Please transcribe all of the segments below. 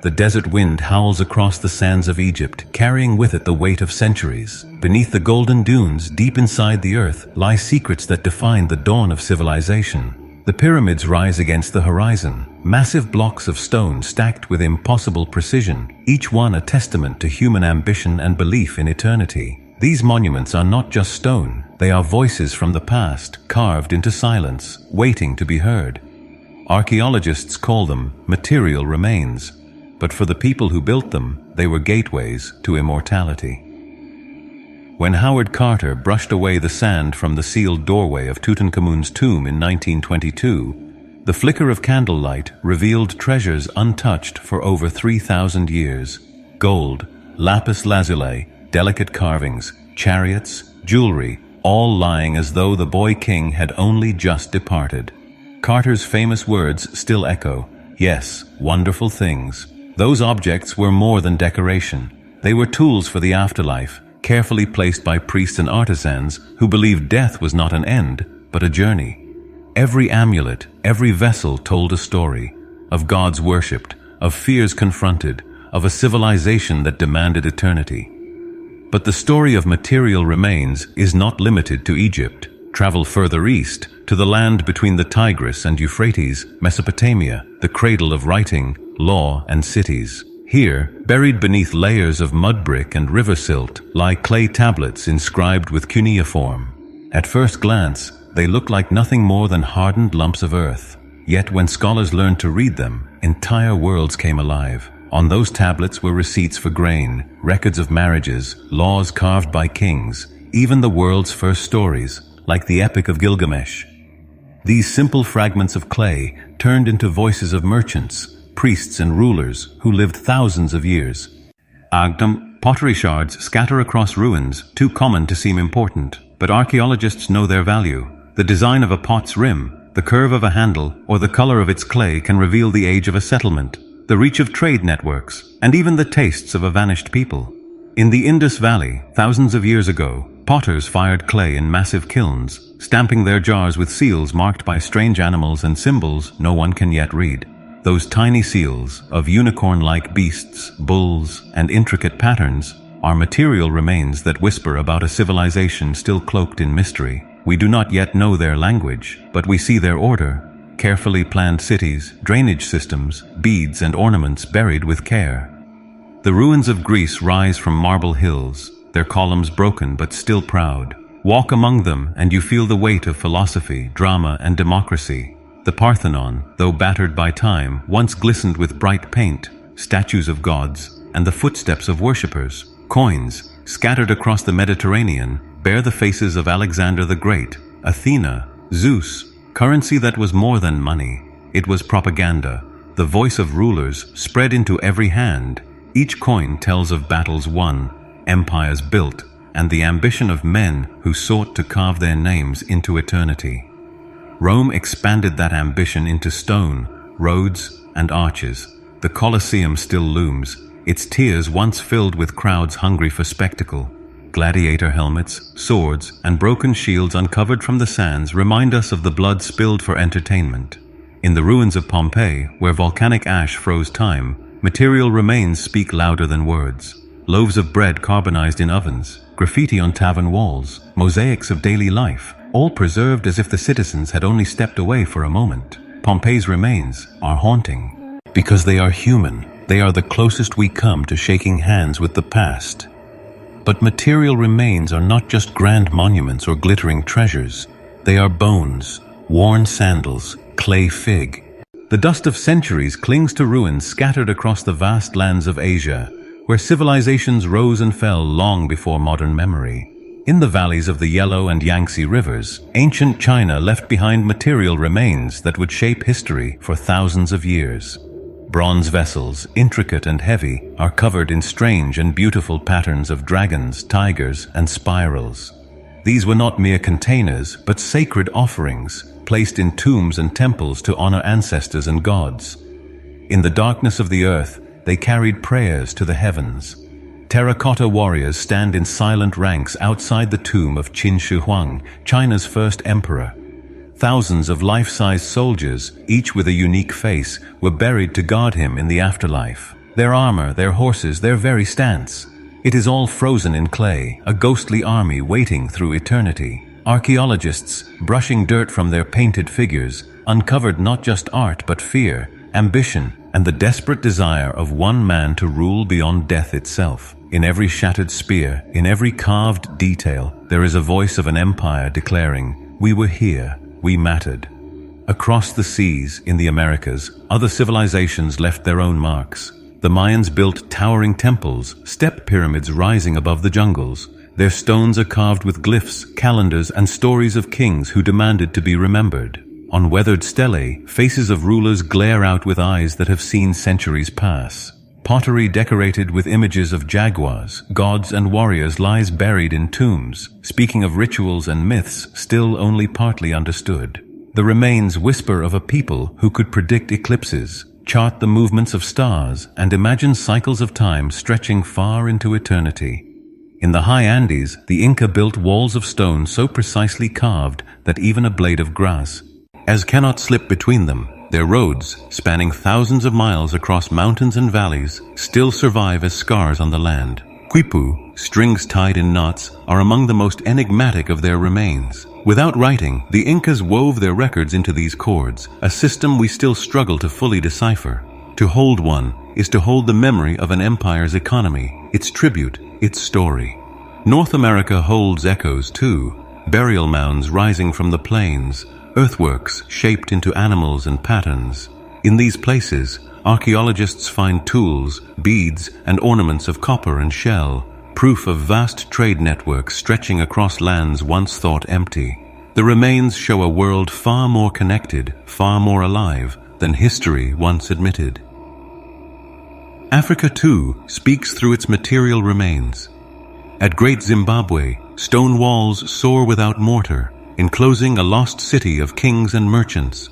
The desert wind howls across the sands of Egypt, carrying with it the weight of centuries. Beneath the golden dunes, deep inside the earth, lie secrets that define the dawn of civilization. The pyramids rise against the horizon, massive blocks of stone stacked with impossible precision, each one a testament to human ambition and belief in eternity. These monuments are not just stone, they are voices from the past, carved into silence, waiting to be heard. Archaeologists call them material remains, but for the people who built them, they were gateways to immortality. When Howard Carter brushed away the sand from the sealed doorway of Tutankhamun's tomb in 1922, the flicker of candlelight revealed treasures untouched for over 3,000 years. Gold, lapis lazuli, delicate carvings, chariots, jewelry, all lying as though the boy king had only just departed. Carter's famous words still echo, "Yes, wonderful things." Those objects were more than decoration. They were tools for the afterlife, carefully placed by priests and artisans who believed death was not an end, but a journey. Every amulet, every vessel told a story of gods worshipped, of fears confronted, of a civilization that demanded eternity. But the story of material remains is not limited to Egypt. Travel further east, to the land between the Tigris and Euphrates, Mesopotamia, the cradle of writing, law, and cities. Here, buried beneath layers of mud brick and river silt, lie clay tablets inscribed with cuneiform. At first glance, they look like nothing more than hardened lumps of earth. Yet when scholars learned to read them, entire worlds came alive. On those tablets were receipts for grain, records of marriages, laws carved by kings, even the world's first stories, like the Epic of Gilgamesh. These simple fragments of clay turned into voices of merchants, priests and rulers who lived thousands of years. Agdam, pottery shards scatter across ruins, too common to seem important, but archaeologists know their value. The design of a pot's rim, the curve of a handle, or the color of its clay can reveal the age of a settlement, the reach of trade networks, and even the tastes of a vanished people. In the Indus Valley, thousands of years ago, potters fired clay in massive kilns, stamping their jars with seals marked by strange animals and symbols no one can yet read. Those tiny seals, of unicorn-like beasts, bulls, and intricate patterns, are material remains that whisper about a civilization still cloaked in mystery. We do not yet know their language, but we see their order: carefully planned cities, drainage systems, beads and ornaments buried with care. The ruins of Greece rise from marble hills, their columns broken but still proud. Walk among them and you feel the weight of philosophy, drama, and democracy. The Parthenon, though battered by time, once glistened with bright paint, statues of gods, and the footsteps of worshippers. Coins, scattered across the Mediterranean, bear the faces of Alexander the Great, Athena, Zeus, currency that was more than money. It was propaganda, the voice of rulers spread into every hand. Each coin tells of battles won, empires built, and the ambition of men who sought to carve their names into eternity. Rome expanded that ambition into stone, roads, and arches. The Colosseum still looms, its tiers once filled with crowds hungry for spectacle. Gladiator helmets, swords, and broken shields uncovered from the sands remind us of the blood spilled for entertainment. In the ruins of Pompeii, where volcanic ash froze time, material remains speak louder than words. Loaves of bread carbonized in ovens, graffiti on tavern walls, mosaics of daily life, all preserved as if the citizens had only stepped away for a moment. Pompeii's remains are haunting because they are human. They are the closest we come to shaking hands with the past. But material remains are not just grand monuments or glittering treasures. They are bones, worn sandals, clay fig. The dust of centuries clings to ruins scattered across the vast lands of Asia, where civilizations rose and fell long before modern memory. In the valleys of the Yellow and Yangtze rivers, ancient China left behind material remains that would shape history for thousands of years. Bronze vessels, intricate and heavy, are covered in strange and beautiful patterns of dragons, tigers, and spirals. These were not mere containers, but sacred offerings, placed in tombs and temples to honor ancestors and gods. In the darkness of the earth, they carried prayers to the heavens. Terracotta warriors stand in silent ranks outside the tomb of Qin Shi Huang, China's first emperor. Thousands of life-size soldiers, each with a unique face, were buried to guard him in the afterlife. Their armor, their horses, their very stance. It is all frozen in clay, a ghostly army waiting through eternity. Archaeologists, brushing dirt from their painted figures, uncovered not just art but fear, ambition, and the desperate desire of one man to rule beyond death itself. In every shattered spear, in every carved detail, there is a voice of an empire declaring, "We were here, we mattered." Across the seas, in the Americas, other civilizations left their own marks. The Mayans built towering temples, step pyramids rising above the jungles. Their stones are carved with glyphs, calendars, and stories of kings who demanded to be remembered. On weathered stelae, faces of rulers glare out with eyes that have seen centuries pass. Pottery decorated with images of jaguars, gods, and warriors lies buried in tombs, speaking of rituals and myths still only partly understood. The remains whisper of a people who could predict eclipses, chart the movements of stars, and imagine cycles of time stretching far into eternity. In the high Andes, the Inca built walls of stone so precisely carved that even a blade of grass cannot slip between them. Their roads, spanning thousands of miles across mountains and valleys, still survive as scars on the land. Quipu, strings tied in knots, are among the most enigmatic of their remains. Without writing, the Incas wove their records into these cords, a system we still struggle to fully decipher. To hold one is to hold the memory of an empire's economy, its tribute, its story. North America holds echoes too, burial mounds rising from the plains, earthworks shaped into animals and patterns. In these places, archaeologists find tools, beads, and ornaments of copper and shell, proof of vast trade networks stretching across lands once thought empty. The remains show a world far more connected, far more alive than history once admitted. Africa, too, speaks through its material remains. At Great Zimbabwe, stone walls soar without mortar, enclosing a lost city of kings and merchants.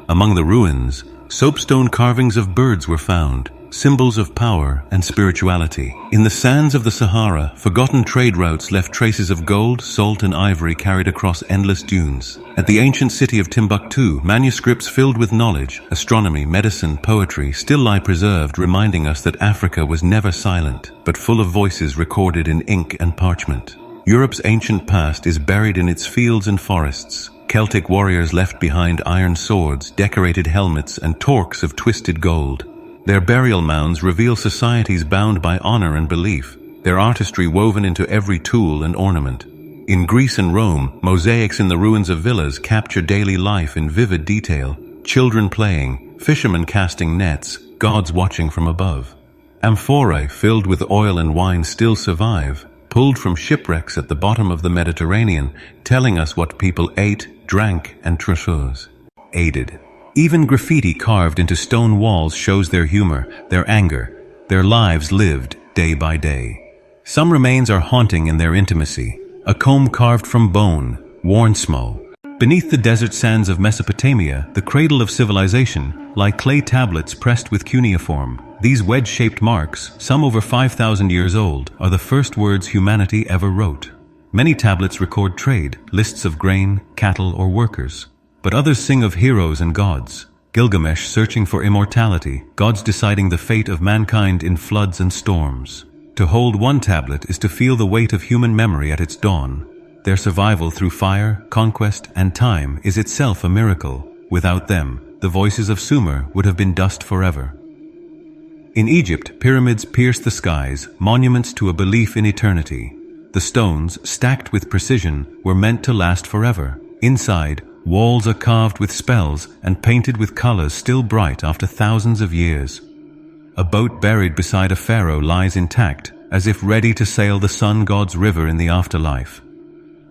Among the ruins, soapstone carvings of birds were found, symbols of power and spirituality. In the sands of the Sahara, forgotten trade routes left traces of gold, salt, and ivory carried across endless dunes. At the ancient city of Timbuktu, manuscripts filled with knowledge, astronomy, medicine, poetry still lie preserved, reminding us that Africa was never silent, but full of voices recorded in ink and parchment. Europe's ancient past is buried in its fields and forests. Celtic warriors left behind iron swords, decorated helmets, and torques of twisted gold. Their burial mounds reveal societies bound by honor and belief, their artistry woven into every tool and ornament. In Greece and Rome, mosaics in the ruins of villas capture daily life in vivid detail, children playing, fishermen casting nets, gods watching from above. Amphorae filled with oil and wine still survive, pulled from shipwrecks at the bottom of the Mediterranean, telling us what people ate, drank, and aided. Even graffiti carved into stone walls shows their humor, their anger, their lives lived day by day. Some remains are haunting in their intimacy. A comb carved from bone, worn small. Beneath the desert sands of Mesopotamia, the cradle of civilization, lie clay tablets pressed with cuneiform. These wedge-shaped marks, some over 5,000 years old, are the first words humanity ever wrote. Many tablets record trade, lists of grain, cattle, or workers. But others sing of heroes and gods. Gilgamesh searching for immortality, gods deciding the fate of mankind in floods and storms. To hold one tablet is to feel the weight of human memory at its dawn. Their survival through fire, conquest, and time is itself a miracle. Without them, the voices of Sumer would have been dust forever. In Egypt, pyramids pierce the skies, monuments to a belief in eternity. The stones, stacked with precision, were meant to last forever. Inside, walls are carved with spells and painted with colors still bright after thousands of years. A boat buried beside a pharaoh lies intact, as if ready to sail the sun god's river in the afterlife.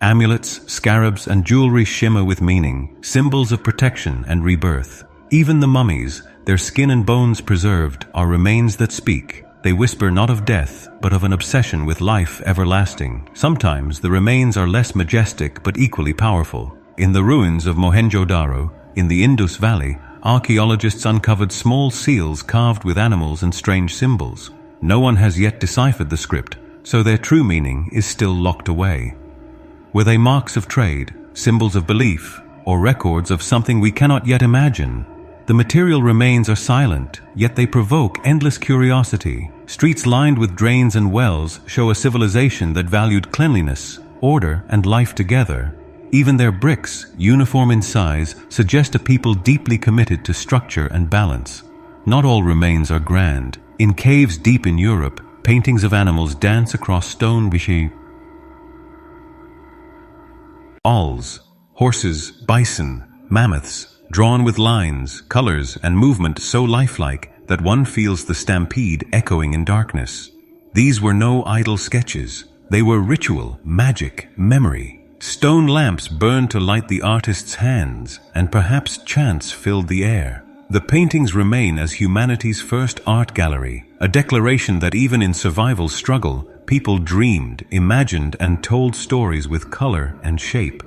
Amulets, scarabs, and jewelry shimmer with meaning, symbols of protection and rebirth. Even the mummies, their skin and bones preserved, are remains that speak. They whisper not of death, but of an obsession with life everlasting. Sometimes the remains are less majestic but equally powerful. In the ruins of Mohenjo-Daro, in the Indus Valley, archaeologists uncovered small seals carved with animals and strange symbols. No one has yet deciphered the script, so their true meaning is still locked away. Were they marks of trade, symbols of belief, or records of something we cannot yet imagine? The material remains are silent, yet they provoke endless curiosity. Streets lined with drains and wells show a civilization that valued cleanliness, order, and life together. Even their bricks, uniform in size, suggest a people deeply committed to structure and balance. Not all remains are grand. In caves deep in Europe, paintings of animals dance across stone bulls, horses, bison, mammoths, drawn with lines, colors, and movement so lifelike that one feels the stampede echoing in darkness. These were no idle sketches. They were ritual, magic, memory. Stone lamps burned to light the artist's hands, and perhaps chants filled the air. The paintings remain as humanity's first art gallery, a declaration that even in survival struggle, people dreamed, imagined, and told stories with color and shape.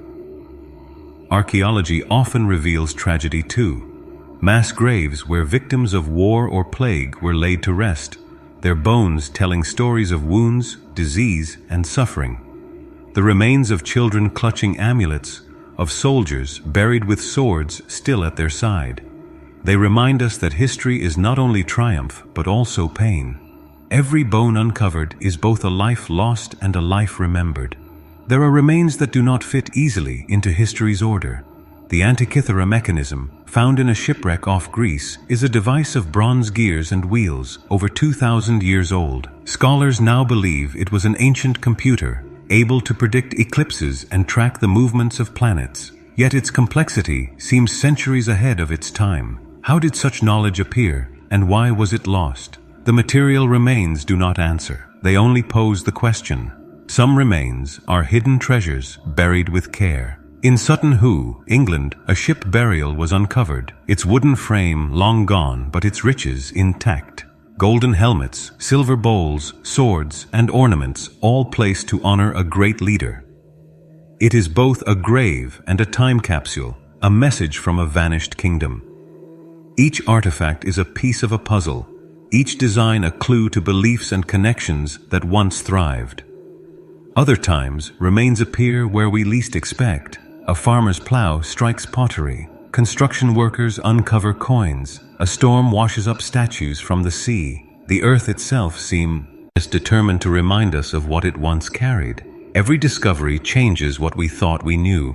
Archaeology often reveals tragedy too. Mass graves where victims of war or plague were laid to rest, their bones telling stories of wounds, disease, and suffering. The remains of children clutching amulets, of soldiers buried with swords still at their side. They remind us that history is not only triumph, but also pain. Every bone uncovered is both a life lost and a life remembered. There are remains that do not fit easily into history's order. The Antikythera mechanism, found in a shipwreck off Greece, is a device of bronze gears and wheels, over 2,000 years old. Scholars now believe it was an ancient computer, able to predict eclipses and track the movements of planets. Yet its complexity seems centuries ahead of its time. How did such knowledge appear, and why was it lost? The material remains do not answer. They only pose the question. Some remains are hidden treasures buried with care. In Sutton Hoo, England, a ship burial was uncovered, its wooden frame long gone but its riches intact. Golden helmets, silver bowls, swords, and ornaments, all placed to honor a great leader. It is both a grave and a time capsule, a message from a vanished kingdom. Each artifact is a piece of a puzzle, each design a clue to beliefs and connections that once thrived. Other times, remains appear where we least expect. A farmer's plow strikes pottery. Construction workers uncover coins. A storm washes up statues from the sea. The earth itself seems determined to remind us of what it once carried. Every discovery changes what we thought we knew.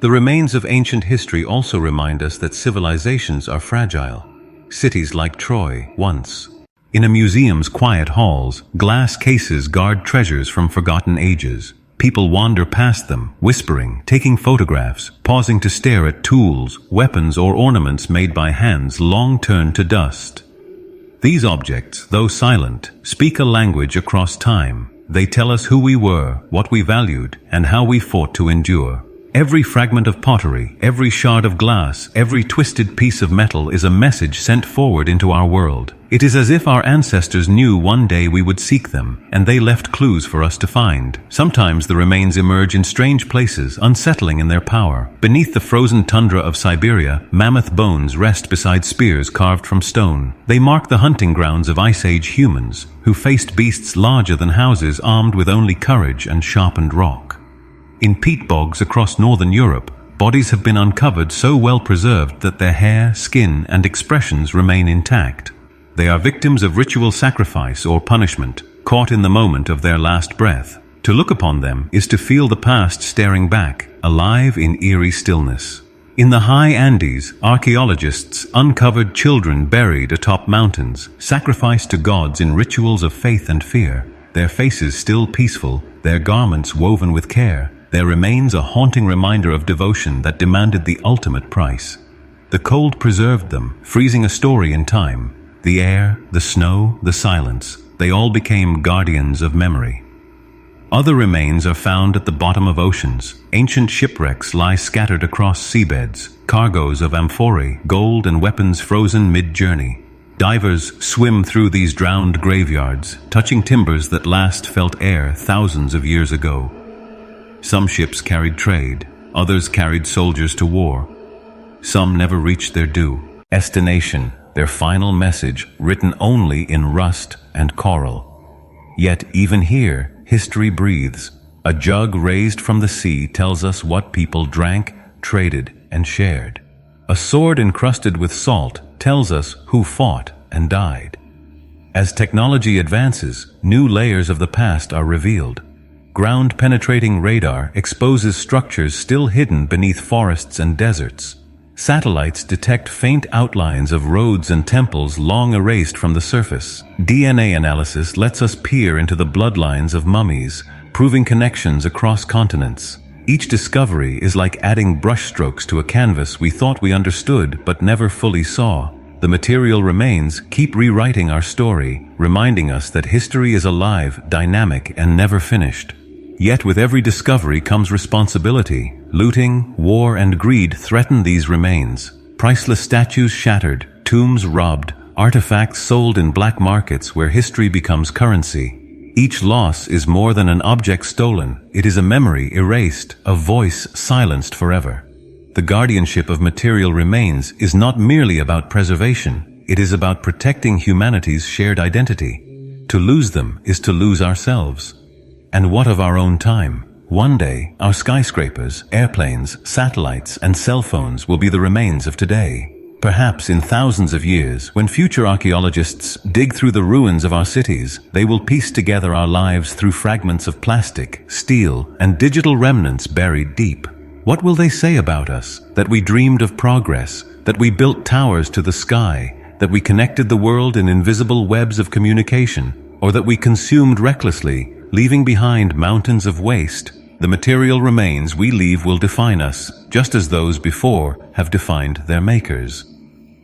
The remains of ancient history also remind us that civilizations are fragile. Cities like Troy, once. In a museum's quiet halls, glass cases guard treasures from forgotten ages. People wander past them, whispering, taking photographs, pausing to stare at tools, weapons, or ornaments made by hands long turned to dust. These objects, though silent, speak a language across time. They tell us who we were, what we valued, and how we fought to endure. Every fragment of pottery, every shard of glass, every twisted piece of metal is a message sent forward into our world. It is as if our ancestors knew one day we would seek them, and they left clues for us to find. Sometimes the remains emerge in strange places, unsettling in their power. Beneath the frozen tundra of Siberia, mammoth bones rest beside spears carved from stone. They mark the hunting grounds of Ice Age humans, who faced beasts larger than houses, armed with only courage and sharpened rock. In peat bogs across northern Europe, bodies have been uncovered so well preserved that their hair, skin, and expressions remain intact. They are victims of ritual sacrifice or punishment, caught in the moment of their last breath. To look upon them is to feel the past staring back, alive in eerie stillness. In the high Andes, archaeologists uncovered children buried atop mountains, sacrificed to gods in rituals of faith and fear. Their faces still peaceful, their garments woven with care. There remains a haunting reminder of devotion that demanded the ultimate price. The cold preserved them, freezing a story in time. The air, the snow, the silence, they all became guardians of memory. Other remains are found at the bottom of oceans. Ancient shipwrecks lie scattered across seabeds, cargoes of amphorae, gold, and weapons frozen mid-journey. Divers swim through these drowned graveyards, touching timbers that last felt air thousands of years ago. Some ships carried trade, others carried soldiers to war. Some never reached their due destination, their final message written only in rust and coral. Yet even here, history breathes. A jug raised from the sea tells us what people drank, traded, and shared. A sword encrusted with salt tells us who fought and died. As technology advances, new layers of the past are revealed. Ground-penetrating radar exposes structures still hidden beneath forests and deserts. Satellites detect faint outlines of roads and temples long erased from the surface. DNA analysis lets us peer into the bloodlines of mummies, proving connections across continents. Each discovery is like adding brushstrokes to a canvas we thought we understood but never fully saw. The material remains keep rewriting our story, reminding us that history is alive, dynamic, and never finished. Yet with every discovery comes responsibility. Looting, war, and greed threaten these remains. Priceless statues shattered, tombs robbed, artifacts sold in black markets where history becomes currency. Each loss is more than an object stolen. It is a memory erased, a voice silenced forever. The guardianship of material remains is not merely about preservation. It is about protecting humanity's shared identity. To lose them is to lose ourselves. And what of our own time? One day, our skyscrapers, airplanes, satellites, and cell phones will be the remains of today. Perhaps in thousands of years, when future archaeologists dig through the ruins of our cities, they will piece together our lives through fragments of plastic, steel, and digital remnants buried deep. What will they say about us? That we dreamed of progress, that we built towers to the sky, that we connected the world in invisible webs of communication, or that we consumed recklessly, leaving behind mountains of waste? The material remains we leave will define us, just as those before have defined their makers.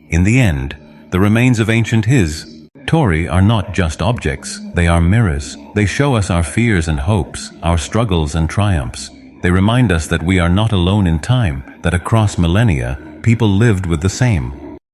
In the end, the remains of ancient history are not just objects, they are mirrors. They show us our fears and hopes, our struggles and triumphs. They remind us that we are not alone in time, that across millennia, people lived with the same